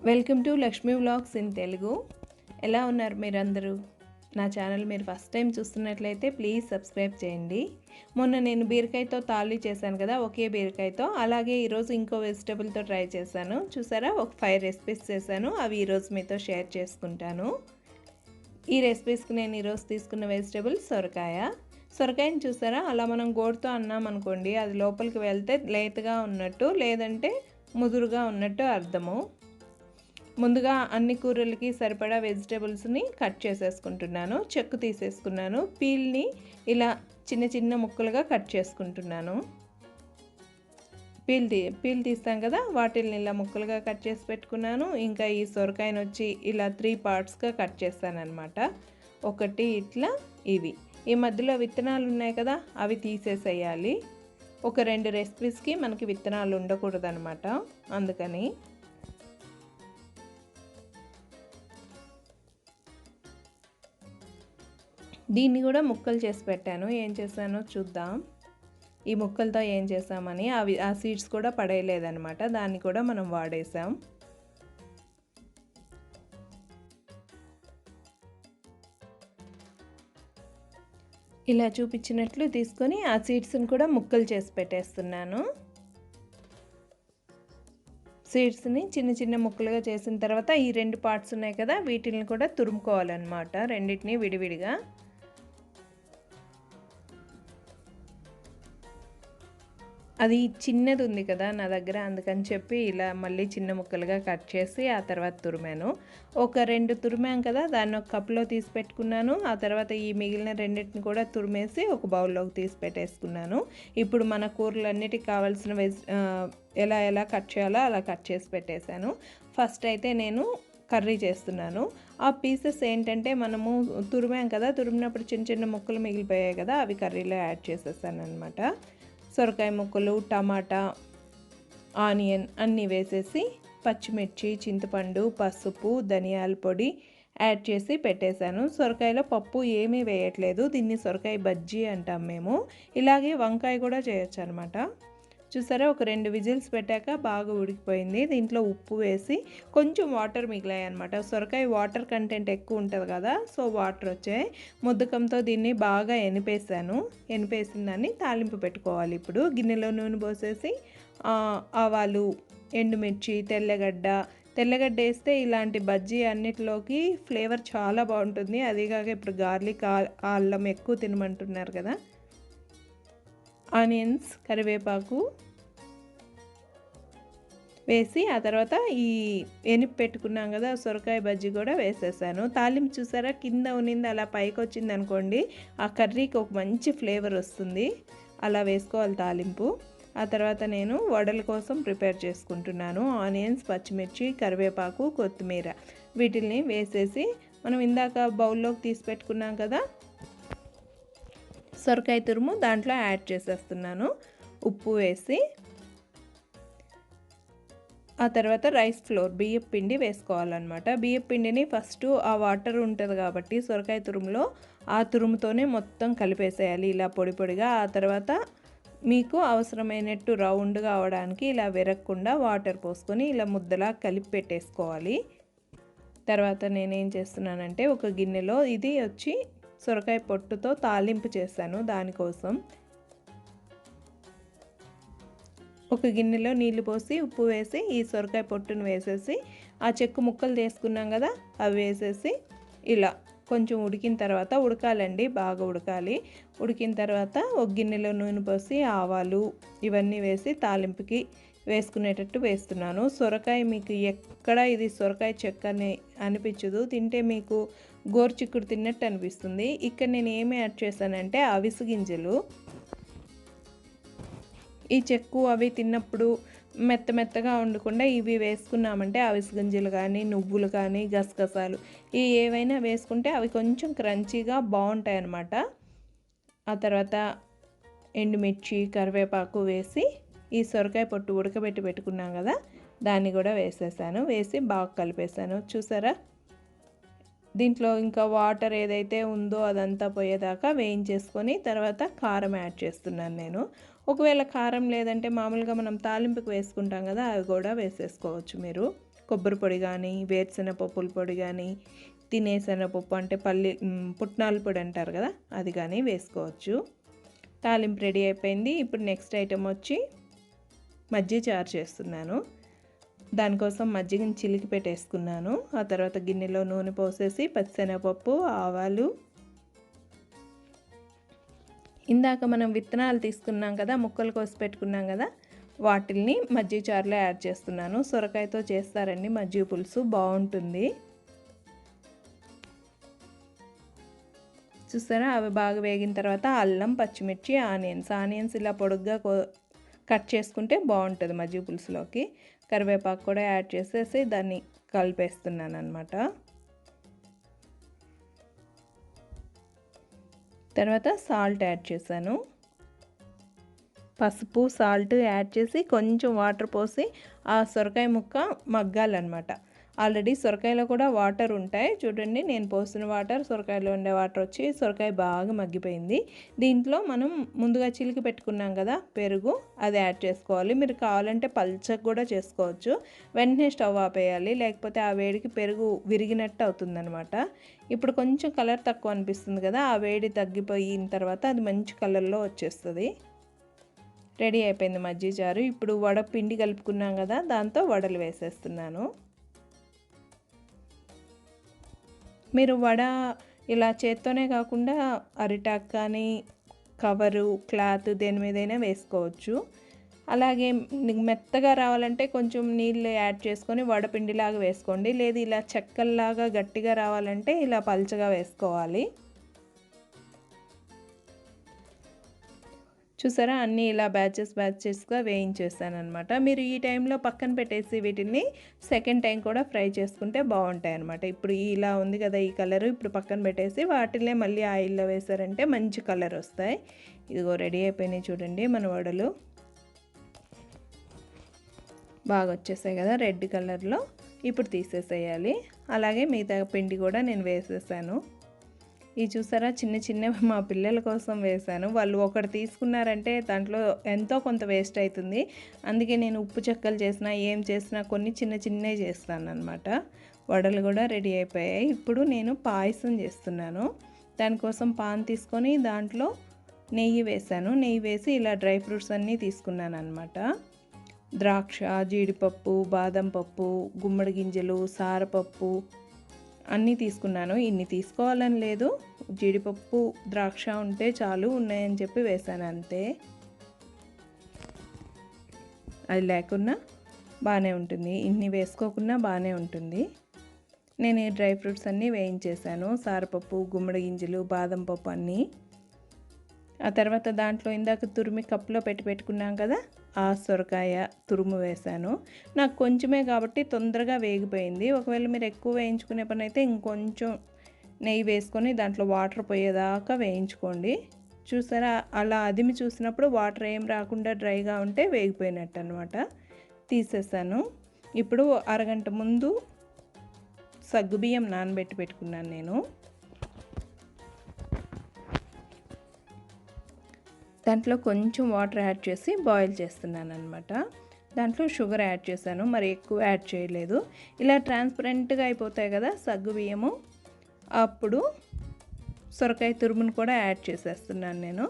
Welcome to Lakshmi vlogs in Telugu. ఎలా ఉన్నారు మీరందరూ? నా ఛానల్ మీరు ఫస్ట్ టైం చూస్తున్నట్లయితే ప్లీజ్ సబ్స్క్రైబ్ చేయండి. మొన్న నేను బీరకాయతో తాళీ చేశాను కదా, ఒకే బీరకాయతో. అలాగే ఈరోజు ఇంకో వెజిటబుల్తో ట్రై చేశాను. చూసారా, ఒక 5 రెసిపీస్ చేశాను. అవి ఈరోజు మీతో షేర్ చేసుకుంటాను. ఈ రెసిపీస్కి నేను ఈరోజు తీసుకున్న వెజిటబుల్ సొరకాయ. సొరకాయని చూసారా, అలా మనం గోడుతో అన్నాం అనుకోండి, అది లోపలికి వెళ్తే లేతగా ఉన్నట్టు, లేదంటే ముదురుగా ఉన్నట్టు అర్థము. ముందుగా అన్ని కూరలకి సరిపడా వెజిటేబుల్స్ని కట్ చేసేసుకుంటున్నాను. చెక్కు తీసేసుకున్నాను. పీల్ని ఇలా చిన్న చిన్న ముక్కలుగా కట్ చేసుకుంటున్నాను. పీల్ తీస్తాం కదా, వాటిని ఇలా ముక్కలుగా కట్ చేసి పెట్టుకున్నాను. ఇంకా ఈ సొరకాయను వచ్చి ఇలా 3 పార్ట్స్గా కట్ చేస్తాను అనమాట. ఒకటి ఇట్లా, ఇవి ఈ మధ్యలో విత్తనాలు ఉన్నాయి కదా, అవి తీసేసేయాలి. ఒక 2 రెసిపీస్కి మనకి విత్తనాలు ఉండకూడదు అనమాట, అందుకని. దీన్ని కూడా ముక్కలు చేసి పెట్టాను. ఏం చేశానో చూద్దాం. ఈ ముక్కలతో ఏం చేసామని, ఆ సీడ్స్ కూడా పడేయలేదనమాట, దాన్ని కూడా మనం వాడేసాం. ఇలా చూపించినట్లు తీసుకొని ఆ సీడ్స్ని కూడా ముక్కలు చేసి పెట్టేస్తున్నాను. సీడ్స్ని చిన్న చిన్న ముక్కలుగా చేసిన తర్వాత ఈ 2 పార్ట్స్ ఉన్నాయి కదా, వీటిని కూడా తురుముకోవాలన్నమాట, రెండింటిని విడివిడిగా. అది చిన్నది ఉంది కదా నా దగ్గర, అందుకని చెప్పి ఇలా మళ్ళీ చిన్న ముక్కలుగా కట్ చేసి ఆ తర్వాత తురిమాను. ఒక 2 తురిమాం కదా, దాన్ని ఒక కప్లో తీసి పెట్టుకున్నాను. ఆ తర్వాత ఈ మిగిలిన రెండింటిని కూడా తురిమేసి ఒక బౌల్లోకి తీసి పెట్టేసుకున్నాను. ఇప్పుడు మన కూరలన్నిటికి కావాల్సిన ఎలా కట్ చేయాలో అలా కట్ చేసి పెట్టేశాను. ఫస్ట్ అయితే నేను కర్రీ చేస్తున్నాను. ఆ పీసెస్ ఏంటంటే, మనము తురిమాం కదా, తురిమినప్పుడు చిన్న చిన్న ముక్కలు మిగిలిపోయాయి కదా, అవి కర్రీలో యాడ్ చేసేసాను అనమాట. సొరకాయ ముక్కలు, టమాటా, ఆనియన్ అన్నీ వేసేసి పచ్చిమిర్చి, చింతపండు, పసుపు, ధనియాల పొడి యాడ్ చేసి పెట్టేశాను. సొరకాయలో పప్పు ఏమీ వేయట్లేదు, దీన్ని సొరకాయ బజ్జీ అంటాం మేము. ఇలాగే వంకాయ కూడా చేయొచ్చు అనమాట. చూసారా, ఒక 2 విజిల్స్ పెట్టాక బాగా ఉడికిపోయింది. దీంట్లో ఉప్పు వేసి కొంచెం వాటర్ మిగిలాయి అనమాట. సొరకాయ వాటర్ కంటెంట్ ఎక్కువ ఉంటుంది కదా, సో వాటర్ వచ్చాయి. ముద్దకంతో దీన్ని బాగా ఎనిపేసాను. ఎనిపేసిన దాన్ని తాలింపు పెట్టుకోవాలి. ఇప్పుడు గిన్నెలో నూనె పోసేసి ఆవాలు, ఎండుమిర్చి, తెల్లగడ్డ వేస్తే ఇలాంటి బజ్జీ అన్నిటిలోకి ఫ్లేవర్ చాలా బాగుంటుంది. అదిగాక ఇప్పుడు గార్లిక్, అల్లం ఎక్కువ తినమంటున్నారు కదా. ఆనియన్స్, కరివేపాకు వేసి ఆ తర్వాత ఈ ఎనిపి పెట్టుకున్నాం కదా సొరకాయ బజ్జీ కూడా వేసేసాను. తాలింపు చూసారా, కింద ఉన్నింది అలా పైకి వచ్చింది అనుకోండి, ఆ కర్రీకి ఒక మంచి ఫ్లేవర్ వస్తుంది. అలా వేసుకోవాలి తాలింపు. ఆ తర్వాత నేను వడల కోసం ప్రిపేర్ చేసుకుంటున్నాను. ఆనియన్స్, పచ్చిమిర్చి, కరివేపాకు, కొత్తిమీర వీటిల్ని వేసేసి మనం ఇందాక బౌల్లోకి తీసి పెట్టుకున్నాం కదా సొరకాయ తురుము, దాంట్లో యాడ్ చేసేస్తున్నాను. ఉప్పు వేసి ఆ తర్వాత రైస్ ఫ్లోర్, బియ్యపు పిండి వేసుకోవాలన్నమాట. బియ్యపు పిండిని ఫస్ట్ ఆ వాటర్ ఉంటుంది కాబట్టి సొరకాయ తురుములో, ఆ తురుముతోనే మొత్తం కలిపేసేయాలి ఇలా పొడి పొడిగా. ఆ తర్వాత మీకు అవసరమైనట్టు రౌండ్గా అవడానికి ఇలా విరగకుండా వాటర్ పోసుకొని ఇలా ముద్దలా కలిపి పెట్టేసుకోవాలి. తర్వాత నేనేం చేస్తున్నానంటే, ఒక గిన్నెలో ఇది వచ్చి సొరకాయ పొట్టుతో తాలింపు చేశాను. దానికోసం ఒక గిన్నెలో నీళ్లు పోసి ఉప్పు వేసి ఈ సొరకాయ పొట్టును వేసేసి ఆ చెక్కు ముక్కలు తీసుకున్నాం కదా, అవి వేసేసి ఇలా కొంచెం ఉడికిన తర్వాత, ఉడకాలండి, బాగా ఉడకాలి. ఉడికిన తర్వాత ఒక గిన్నెలో నూనె పోసి ఆవాలు ఇవన్నీ వేసి తాలింపుకి వేసుకునేటట్టు వేస్తున్నాను. సొరకాయ మీకు ఎక్కడ ఇది సొరకాయ చెక్కని అనిపించదు, తింటే మీకు గోరుచిక్కుడు తిన్నట్టు అనిపిస్తుంది. ఇక్కడ నేను ఏమి యాడ్ చేశానంటే అవిసె గింజలు. ఈ చెక్కు అవి తిన్నప్పుడు మెత్తగా ఉండకుండా ఇవి వేసుకున్నామంటే అవిసె గింజలు కానీ, నువ్వులు కానీ, గసగసాలు ఏవైనా వేసుకుంటే అవి కొంచెం క్రంచీగా బాగుంటాయి అన్నమాట. ఆ తర్వాత ఎండుమిర్చి, కరివేపాకు వేసి ఈ సొరకాయ పొట్టు ఉడకబెట్టి పెట్టుకున్నాం కదా, దాన్ని కూడా వేసేసాను. వేసి బాగా కలిపేసాను. చూసారా, దీంట్లో ఇంకా వాటర్ ఏదైతే ఉందో అదంతా పోయేదాకా వేయించేసుకొని తర్వాత కారం యాడ్ చేస్తున్నాను నేను. ఒకవేళ కారం లేదంటే మామూలుగా మనం తాలింపుకి వేసుకుంటాం కదా, అవి కూడా వేసేసుకోవచ్చు మీరు. కొబ్బరి పొడి కానీ, వేరుశనగపప్పుల పొడి కానీ, తినే శనగపప్పు అంటే పుట్నాల పొడి అంటారు కదా, అది కానీ వేసుకోవచ్చు. తాలింపు రెడీ అయిపోయింది. ఇప్పుడు నెక్స్ట్ ఐటెం వచ్చి మజ్జిగ చారు చేస్తున్నాను. దానికోసం మజ్జిగని చిలికి పెట్టేసుకున్నాను. ఆ తర్వాత గిన్నెలో నూనె పోసేసి పచ్చిశనగపప్పు, ఆవాలు, ఇందాక మనం విత్తనాలు తీసుకున్నాం కదా, ముక్కలు కోసి పెట్టుకున్నాం కదా, వాటిల్ని మజ్జిగ చారులో యాడ్ చేస్తున్నాను. సొరకాయతో చేస్తారండి మజ్జిగ పులుసు, బాగుంటుంది. చూసారా, అవి బాగా వేగిన తర్వాత అల్లం, పచ్చిమిర్చి, ఆనియన్స్ ఇలా పొడుగ్గా కట్ చేసుకుంటే బాగుంటుంది మజ్జిగ పులుసులోకి. కరివేపాకు కూడా యాడ్ చేసేసి దాన్ని కలిపేస్తున్నాను అన్నమాట. తర్వాత సాల్ట్ యాడ్ చేశాను. పసుపు, సాల్ట్ యాడ్ చేసి కొంచెం వాటర్ పోసి ఆ సొరకాయ ముక్క మగ్గాలన్నమాట. ఆల్రెడీ సొరకాయలో కూడా వాటర్ ఉంటాయి. చూడండి, నేను పోసిన వాటర్, సొరకాయలో ఉండే వాటర్ వచ్చి సొరకాయ బాగా మగ్గిపోయింది. దీంట్లో మనం ముందుగా చిలికి పెట్టుకున్నాం కదా పెరుగు, అది యాడ్ చేసుకోవాలి. మీరు కావాలంటే పల్చగా కూడా చేసుకోవచ్చు. వెంటనే స్టవ్ ఆపేయాలి, లేకపోతే ఆ వేడికి పెరుగు విరిగినట్టు అవుతుందన్నమాట. ఇప్పుడు కొంచెం కలర్ తక్కువ అనిపిస్తుంది కదా, ఆ వేడి తగ్గిపోయిన తర్వాత అది మంచి కలర్లో వచ్చేస్తుంది. రెడీ అయిపోయింది మజ్జిగ చారు. ఇప్పుడు వడ పిండి కలుపుకున్నాం కదా, దాంతో వడలు వేసేస్తున్నాను. మీరు వడ ఇలా చేత్తోనే కాకుండా అరిటాక్ కానీ, కవరు, క్లాత్ దేని మీదైనా వేసుకోవచ్చు. అలాగే మెత్తగా రావాలంటే కొంచెం నీళ్ళు యాడ్ చేసుకొని వడపిండిలాగా వేసుకోండి. లేదు ఇలా చెక్కల్లాగా గట్టిగా రావాలంటే ఇలా పల్చగా వేసుకోవాలి. చూసారా, అన్నీ ఇలా బ్యాచెస్గా వేయించేస్తాను అనమాట. మీరు ఈ టైంలో పక్కన పెట్టేసి వీటిని సెకండ్ టైం కూడా ఫ్రై చేసుకుంటే బాగుంటాయి అనమాట. ఇప్పుడు ఇలా ఉంది కదా ఈ కలర్, ఇప్పుడు పక్కన పెట్టేసి వాటినే మళ్ళీ ఆయిల్లో వేసారంటే మంచి కలర్ వస్తాయి. ఇదిగో రెడీ అయిపోయినాయి చూడండి మన వడలు, బాగా వచ్చేసాయి కదా రెడ్ కలర్లో. ఇప్పుడు తీసేసేయాలి. అలాగే మిగతా పిండి కూడా నేను వేసేసాను. ఇది చూసారా, చిన్న మా పిల్లల కోసం వేశాను. వాళ్ళు ఒకటి తీసుకున్నారంటే దాంట్లో ఎంతో కొంత వేస్ట్ అవుతుంది. అందుకే నేను ఉప్పు చెక్కలు చేసినా ఏం చేసినా కొన్ని చిన్నవి చేస్తాను అనమాట. వడలు కూడా రెడీ అయిపోయాయి. ఇప్పుడు నేను పాయసం చేస్తున్నాను. దానికోసం పాన్ తీసుకొని దాంట్లో నెయ్యి వేశాను. నెయ్యి వేసి ఇలా డ్రై ఫ్రూట్స్ అన్నీ తీసుకున్నాను అనమాట. ద్రాక్ష, జీడిపప్పు, బాదం పప్పు, గుమ్మడి గింజలు, సారపప్పు అన్నీ తీసుకున్నాను. ఇన్ని తీసుకోవాలని లేదు, జీడిపప్పు, ద్రాక్ష ఉంటే చాలు, ఉన్నాయని చెప్పి వేసాను అంతే. అది లేకున్నా బాగానే ఉంటుంది, ఇన్ని వేసుకోకున్నా బాగానే ఉంటుంది. నేను ఈ డ్రై ఫ్రూట్స్ అన్నీ వేయించేసాను, సారపప్పు, గుమ్మడి గింజలు, బాదం పప్పు అన్నీ. ఆ తర్వాత దాంట్లో ఇందాక తురిమి కప్పులో పెట్టుకున్నాం కదా, ఆ సొరకాయ తురుము వేశాను. నాకు కొంచెమే కాబట్టి తొందరగా వేగిపోయింది. ఒకవేళ మీరు ఎక్కువ వేయించుకునే పని అయితే ఇంకొంచెం నెయ్యి వేసుకొని దాంట్లో వాటర్ పోయేదాకా వేయించుకోండి. చూసారా, అలా అదిమి చూసినప్పుడు వాటర్ ఏం రాకుండా డ్రైగా ఉంటే వేగిపోయినట్టు అనమాట. తీసేసాను. ఇప్పుడు అరగంట ముందు సగ్గుబియ్యం నానబెట్టి పెట్టుకున్నాను నేను. దాంట్లో కొంచెం వాటర్ యాడ్ చేసి బాయిల్ చేస్తున్నాను అనమాట. దాంట్లో షుగర్ యాడ్ చేశాను, మరి ఎక్కువ యాడ్ చేయలేదు. ఇలా ట్రాన్స్పరెంట్గా అయిపోతాయి కదా సగ్గు బియ్యము, అప్పుడు సొరకాయ తురుమును కూడా యాడ్ చేసేస్తున్నాను నేను.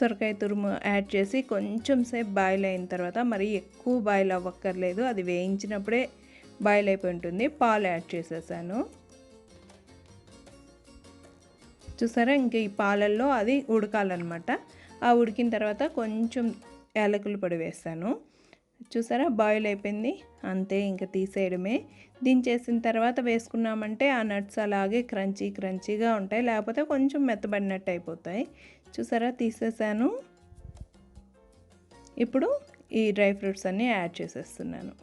సొరకాయ తురుము యాడ్ చేసి కొంచెం సేపు బాయిల్ అయిన తర్వాత, మరి ఎక్కువ బాయిల్ అవ్వక్కర్లేదు, అది వేయించినప్పుడే బాయిల్ అయిపోయి ఉంటుంది. పాలు యాడ్ చేసేసాను. చూసారా, ఇంక ఈ పాలల్లో అది ఉడకాలన్నమాట. ఆ ఉడికిన తర్వాత కొంచెం యాలకుల పొడి వేస్తాను. చూసారా, బాయిల్ అయిపోయింది, అంతే, ఇంకా తీసేయడమే. దించేసిన తర్వాత వేసుకున్నామంటే ఆ నట్స్ అలాగే క్రంచీగా ఉంటాయి, లేకపోతే కొంచెం మెత్తబడినట్టు అయిపోతాయి. చూసారా, తీసేసాను. ఇప్పుడు ఈ డ్రై ఫ్రూట్స్ అన్నీ యాడ్ చేసేస్తున్నాను.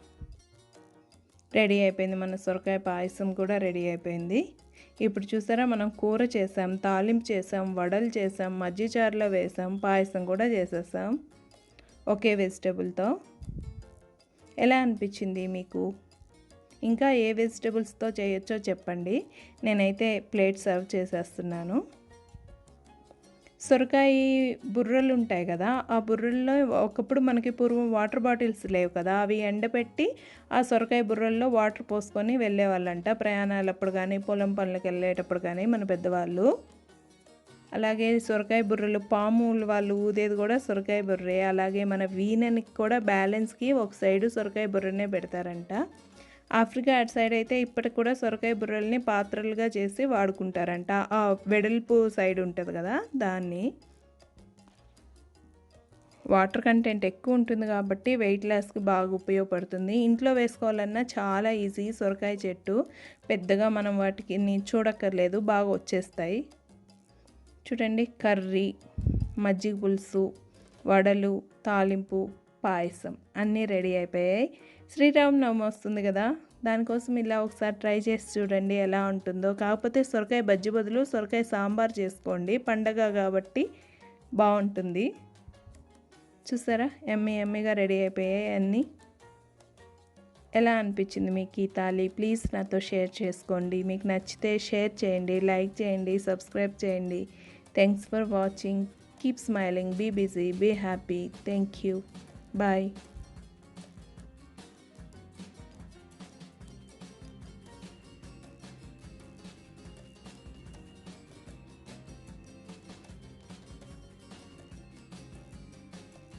రెడీ అయిపోయింది, మన సొరకాయ పాయసం కూడా రెడీ అయిపోయింది. ఇప్పుడు చూసారా, మనం కూర చేసాం, తాలింపు చేసాం, వడలు చేసాం, మజ్జిగ చారులో వేసాం, పాయసం కూడా చేసేసాం ఒకే వెజిటేబుల్తో. ఎలా అనిపించింది మీకు? ఇంకా ఏ వెజిటేబుల్స్తో చేయొచ్చో చెప్పండి. నేనైతే ప్లేట్ సర్వ్ చేసేస్తున్నాను. సొరకాయ బుర్రలు ఉంటాయి కదా, ఆ బుర్రల్లో ఒకప్పుడు మనకి పూర్వం వాటర్ బాటిల్స్ లేవు కదా, అవి ఎండపెట్టి ఆ సొరకాయ బుర్రల్లో వాటర్ పోసుకొని వెళ్ళేవాళ్ళంట ప్రయాణాలప్పుడు కానీ పొలం పనులకు వెళ్ళేటప్పుడు కానీ మన పెద్దవాళ్ళు. అలాగే సొరకాయ బుర్రలు పాములు వాళ్ళు ఊదేది కూడా సొరకాయ బుర్రే. అలాగే మన వీణనికి కూడా బ్యాలెన్స్కి ఒక సైడు సొరకాయ బుర్రనే పెడతారంట. ఆఫ్రికా అటు సైడ్ అయితే ఇప్పటికి కూడా సొరకాయ బుర్రల్ని పాత్రలుగా చేసి వాడుకుంటారంట. ఆ వెడల్పు సైడ్ ఉంటుంది కదా దాన్ని. వాటర్ కంటెంట్ ఎక్కువ ఉంటుంది కాబట్టి వెయిట్ లాస్కి బాగా ఉపయోగపడుతుంది. ఇంట్లో వేసుకోవాలన్నా చాలా ఈజీ. సొరకాయ చెట్టు పెద్దగా మనం వాటికి చూడక్కర్లేదు, బాగా వచ్చేస్తాయి. చూడండి, కర్రీ, మజ్జిగ పులుసు, వడలు, తాలింపు, పాయసం అన్నీ రెడీ అయిపోయాయి. శ్రీరామనవమి వస్తుంది కదా, దానికోసం ఇలా ఒకసారి ట్రై చేసి చూడండి ఎలా ఉంటుందో. కాకపోతే సొరకాయ బజ్జి బదులు సొరకాయ సాంబార్ చేసుకోండి, పండగ కాబట్టి బాగుంటుంది. చూసారా, ఎమ్మీగా రెడీ అయిపోయాయి అన్నీ. ఎలా అనిపించింది మీకు ఈ థాలీ? ప్లీజ్ నాతో షేర్ చేసుకోండి. మీకు నచ్చితే షేర్ చేయండి, లైక్ చేయండి, సబ్స్క్రైబ్ చేయండి. Thanks for watching. Keep smiling, be busy, be happy. Thank you. Bye.